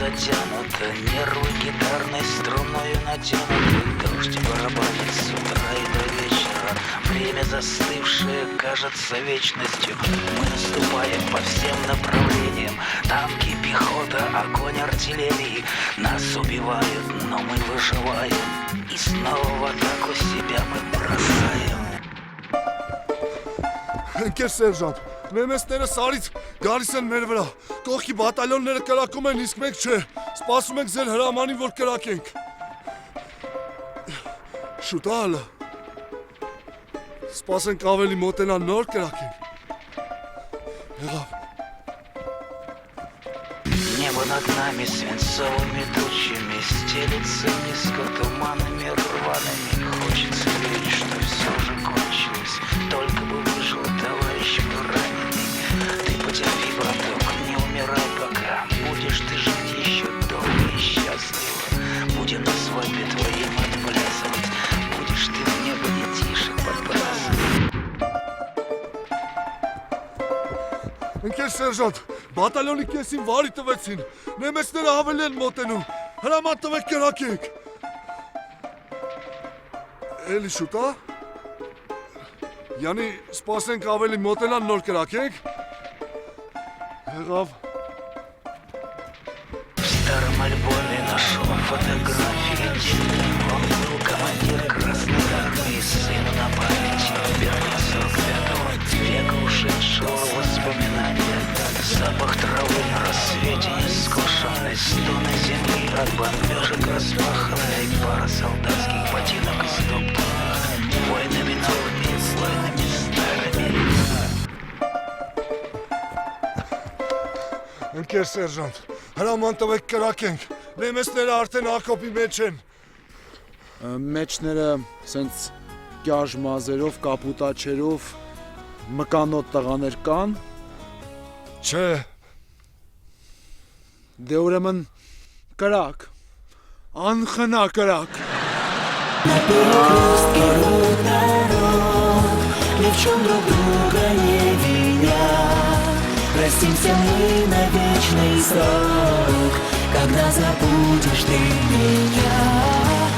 затянуто, нервы гитарной струною натянуты. Дождь барабанит с утра и до вечера. Время застывшее кажется вечностью. Мы наступаем по всем направлениям. Танки, пехота, огонь артиллерии. Нас убивают, но мы выживаем. И снова в атаку себя мы бросаем. Ընկեր սերժանտ, նեմեսները սարից գալիս են մեր վրա, կողքի բատալյոնները կրակում են, իսկ մենք չէ, սպասում ենք ձեր հրամանին, որ կրակենք։ Շուտ ալը, սպասենք ավելի մոտենան նոր կրակենք։ Եղավ։ Небо над нами свинцовыми тучами стелится низко туманами рваными. Хочется верить, что все же кончилось. Только бы выжил товарищ раненый. Ты потерпи, браток, не умирай пока. Будешь ты жить еще долго и счастливо. Будем на свадьбе твоим отплясывать. Будешь ты в небо детишек подбрасывать. Ընկեր սերժանտ, բատալյոնի կեսին վարի տվեցին, նեմեսները ավելի են մոտենում, հրաման տվեք կրակենք։ Էլի շուտ ա։ Յանի սպասենք ավելի մոտենան նոր կրակենք։ Եղավ։ В старом альбоме нашел фотографии. Он был командир Красной Армии, сыну на память первого 45-го века ушедшего воспоминания. Запах травы на рассвете нескошенной, стоны земли от бомбежек распаханной, пара солдатских ботинок истоптанных войнами новыми, войнами старыми. Ընկեր սերժանտ, հրաման տվեք կրակենք, նեմեսները արդեն ակոպի մեջ են։ Մեջները սենց կյաժ մազերով, կապուտաչերով, մկանոտ տղաներ կան։ Չէ։ Դե ուրեմն կրակ, անխնա кրակ։ На перекрестке друг дорог, ни в чем друг друга не виня. Простимся мы на вечный срок, когда забудешь ты меня.